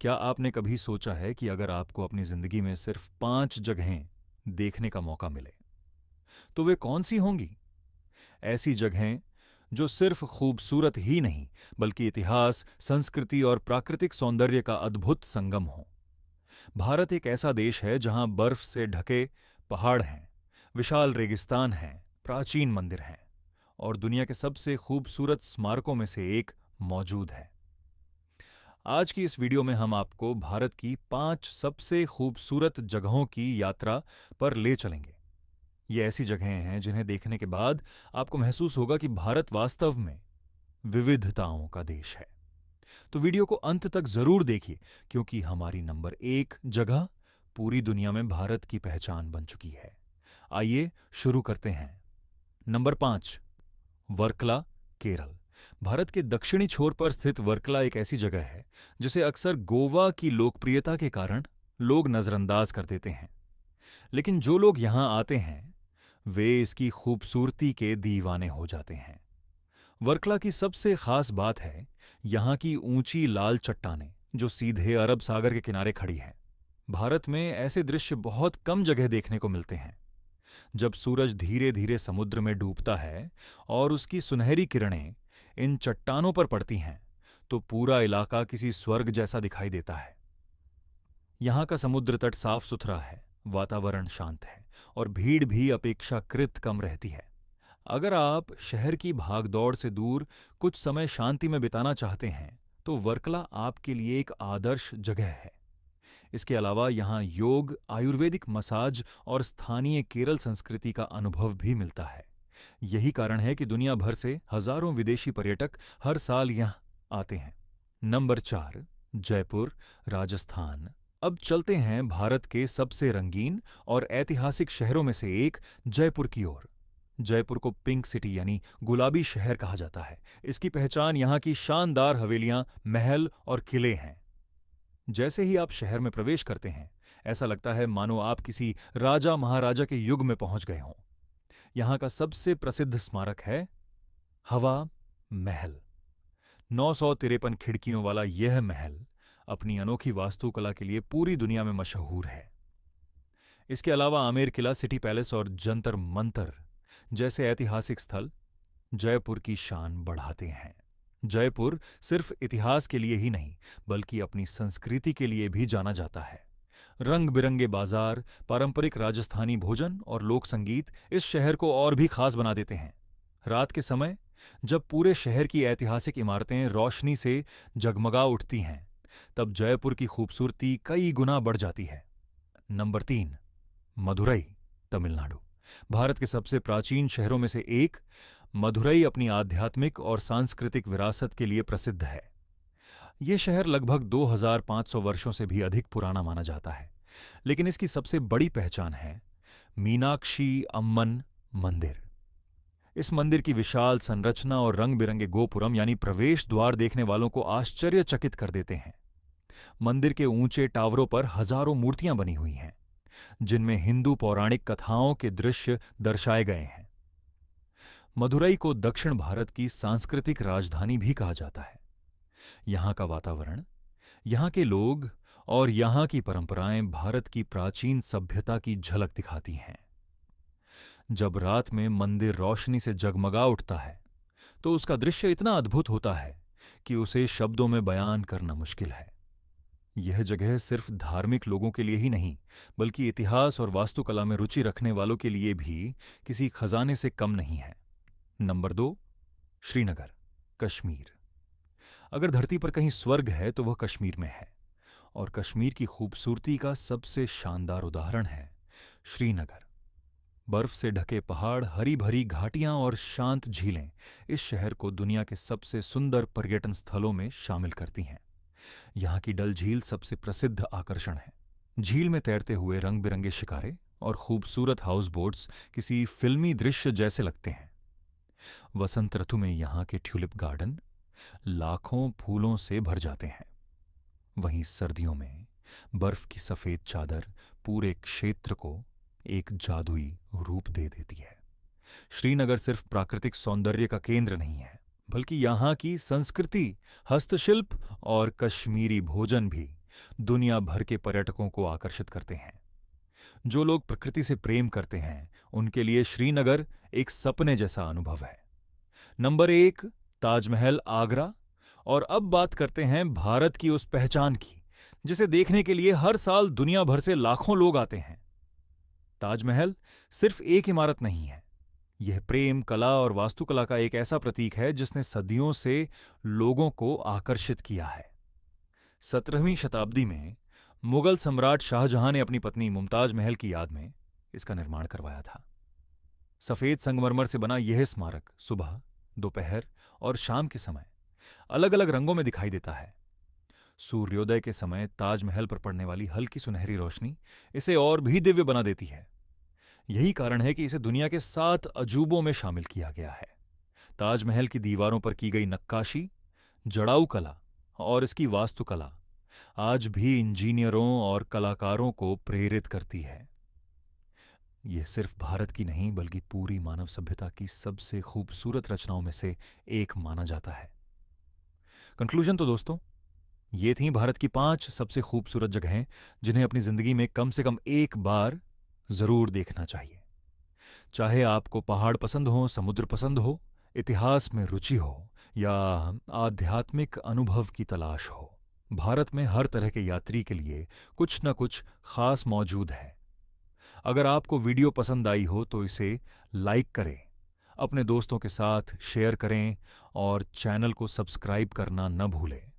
क्या आपने कभी सोचा है कि अगर आपको अपनी जिंदगी में सिर्फ 5 जगहें देखने का मौका मिले तो वे कौन सी होंगी? ऐसी जगहें जो सिर्फ खूबसूरत ही नहीं बल्कि इतिहास, संस्कृति और प्राकृतिक सौंदर्य का अद्भुत संगम हो। भारत एक ऐसा देश है जहां बर्फ से ढके पहाड़ हैं, विशाल रेगिस्तान हैं, प्राचीन मंदिर हैं और दुनिया के सबसे खूबसूरत स्मारकों में से एक मौजूद है। आज की इस वीडियो में हम आपको भारत की 5 सबसे खूबसूरत जगहों की यात्रा पर ले चलेंगे। ये ऐसी जगहें हैं जिन्हें देखने के बाद आपको महसूस होगा कि भारत वास्तव में विविधताओं का देश है। तो वीडियो को अंत तक जरूर देखिए, क्योंकि हमारी नंबर 1 जगह पूरी दुनिया में भारत की पहचान बन चुकी है। आइए शुरू करते हैं। नंबर 5, वर्कला, केरल। भारत के दक्षिणी छोर पर स्थित वर्कला एक ऐसी जगह है जिसे अक्सर गोवा की लोकप्रियता के कारण लोग नजरअंदाज कर देते हैं। लेकिन जो लोग यहां आते हैं वे इसकी खूबसूरती के दीवाने हो जाते हैं। वर्कला की सबसे खास बात है यहां की ऊंची लाल चट्टानें जो सीधे अरब सागर के किनारे खड़ी हैं। भारत में ऐसे दृश्य बहुत कम जगह देखने को मिलते हैं। जब सूरज धीरे धीरे समुद्र में डूबता है और उसकी सुनहरी किरणें इन चट्टानों पर पड़ती हैं तो पूरा इलाका किसी स्वर्ग जैसा दिखाई देता है। यहाँ का समुद्र तट साफ सुथरा है, वातावरण शांत है और भीड़ भी अपेक्षाकृत कम रहती है। अगर आप शहर की भागदौड़ से दूर कुछ समय शांति में बिताना चाहते हैं तो वर्कला आपके लिए एक आदर्श जगह है। इसके अलावा यहाँ योग, आयुर्वेदिक मसाज और स्थानीय केरल संस्कृति का अनुभव भी मिलता है। यही कारण है कि दुनिया भर से हजारों विदेशी पर्यटक हर साल यहाँ आते हैं। नंबर 4, जयपुर, राजस्थान। अब चलते हैं भारत के सबसे रंगीन और ऐतिहासिक शहरों में से एक जयपुर की ओर। जयपुर को पिंक सिटी यानी गुलाबी शहर कहा जाता है। इसकी पहचान यहाँ की शानदार हवेलियां, महल और किले हैं। जैसे ही आप शहर में प्रवेश करते हैं ऐसा लगता है मानो आप किसी राजा महाराजा के युग में पहुंच गए हों। यहां का सबसे प्रसिद्ध स्मारक है हवा महल। 953 खिड़कियों वाला यह महल अपनी अनोखी वास्तुकला के लिए पूरी दुनिया में मशहूर है। इसके अलावा आमेर किला, सिटी पैलेस और जंतर मंतर जैसे ऐतिहासिक स्थल जयपुर की शान बढ़ाते हैं। जयपुर सिर्फ इतिहास के लिए ही नहीं बल्कि अपनी संस्कृति के लिए भी जाना जाता है। रंग बिरंगे बाजार, पारंपरिक राजस्थानी भोजन और लोक संगीत इस शहर को और भी खास बना देते हैं। रात के समय जब पूरे शहर की ऐतिहासिक इमारतें रोशनी से जगमगा उठती हैं तब जयपुर की खूबसूरती कई गुना बढ़ जाती है। नंबर 3, मदुरई, तमिलनाडु। भारत के सबसे प्राचीन शहरों में से एक मदुरई अपनी आध्यात्मिक और सांस्कृतिक विरासत के लिए प्रसिद्ध है। यह शहर लगभग 2500 वर्षों से भी अधिक पुराना माना जाता है। लेकिन इसकी सबसे बड़ी पहचान है मीनाक्षी अम्मन मंदिर। इस मंदिर की विशाल संरचना और रंग बिरंगे गोपुरम यानी प्रवेश द्वार देखने वालों को आश्चर्यचकित कर देते हैं। मंदिर के ऊंचे टावरों पर हजारों मूर्तियां बनी हुई हैं जिनमें हिंदू पौराणिक कथाओं के दृश्य दर्शाए गए हैं। मदुरई को दक्षिण भारत की सांस्कृतिक राजधानी भी कहा जाता है। यहाँ का वातावरण, यहाँ के लोग और यहाँ की परंपराएं भारत की प्राचीन सभ्यता की झलक दिखाती हैं। जब रात में मंदिर रोशनी से जगमगा उठता है तो उसका दृश्य इतना अद्भुत होता है कि उसे शब्दों में बयान करना मुश्किल है। यह जगह सिर्फ धार्मिक लोगों के लिए ही नहीं बल्कि इतिहास और वास्तुकला में रुचि रखने वालों के लिए भी किसी खजाने से कम नहीं है। नंबर 2, श्रीनगर, कश्मीर। अगर धरती पर कहीं स्वर्ग है तो वह कश्मीर में है और कश्मीर की खूबसूरती का सबसे शानदार उदाहरण है श्रीनगर। बर्फ से ढके पहाड़, हरी भरी घाटियां और शांत झीलें इस शहर को दुनिया के सबसे सुंदर पर्यटन स्थलों में शामिल करती हैं। यहाँ की डल झील सबसे प्रसिद्ध आकर्षण है। झील में तैरते हुए रंग बिरंगे शिकारे और खूबसूरत हाउस बोट्स किसी फिल्मी दृश्य जैसे लगते हैं। वसंत ऋतु में यहाँ के ट्यूलिप गार्डन लाखों फूलों से भर जाते हैं। वहीं सर्दियों में बर्फ की सफेद चादर पूरे क्षेत्र को एक जादुई रूप दे देती है। श्रीनगर सिर्फ प्राकृतिक सौंदर्य का केंद्र नहीं है बल्कि यहाँ की संस्कृति, हस्तशिल्प और कश्मीरी भोजन भी दुनिया भर के पर्यटकों को आकर्षित करते हैं। जो लोग प्रकृति से प्रेम करते हैं उनके लिए श्रीनगर एक सपने जैसा अनुभव है। नंबर 1, ताजमहल, आगरा। और अब बात करते हैं भारत की उस पहचान की जिसे देखने के लिए हर साल दुनिया भर से लाखों लोग आते हैं। ताजमहल सिर्फ एक इमारत नहीं है, यह प्रेम, कला और वास्तुकला का एक ऐसा प्रतीक है जिसने सदियों से लोगों को आकर्षित किया है। 17वीं शताब्दी में मुगल सम्राट शाहजहां ने अपनी पत्नी मुमताज महल की याद में इसका निर्माण करवाया था। सफेद संगमरमर से बना यह स्मारक सुबह, दोपहर और शाम के समय अलग अलग रंगों में दिखाई देता है। सूर्योदय के समय ताजमहल पर पड़ने वाली हल्की सुनहरी रोशनी इसे और भी दिव्य बना देती है। यही कारण है कि इसे दुनिया के 7 अजूबों में शामिल किया गया है। ताजमहल की दीवारों पर की गई नक्काशी, जड़ाऊ कला और इसकी वास्तुकला आज भी इंजीनियरों और कलाकारों को प्रेरित करती है। यह सिर्फ भारत की नहीं बल्कि पूरी मानव सभ्यता की सबसे खूबसूरत रचनाओं में से एक माना जाता है। कंक्लूजन तो दोस्तों, ये थीं भारत की 5 सबसे खूबसूरत जगहें जिन्हें अपनी जिंदगी में कम से कम एक बार जरूर देखना चाहिए। चाहे आपको पहाड़ पसंद हो, समुद्र पसंद हो, इतिहास में रुचि हो या आध्यात्मिक अनुभव की तलाश हो, भारत में हर तरह के यात्री के लिए कुछ न कुछ खास मौजूद है। अगर आपको वीडियो पसंद आई हो तो इसे लाइक करें, अपने दोस्तों के साथ शेयर करें और चैनल को सब्सक्राइब करना न भूलें।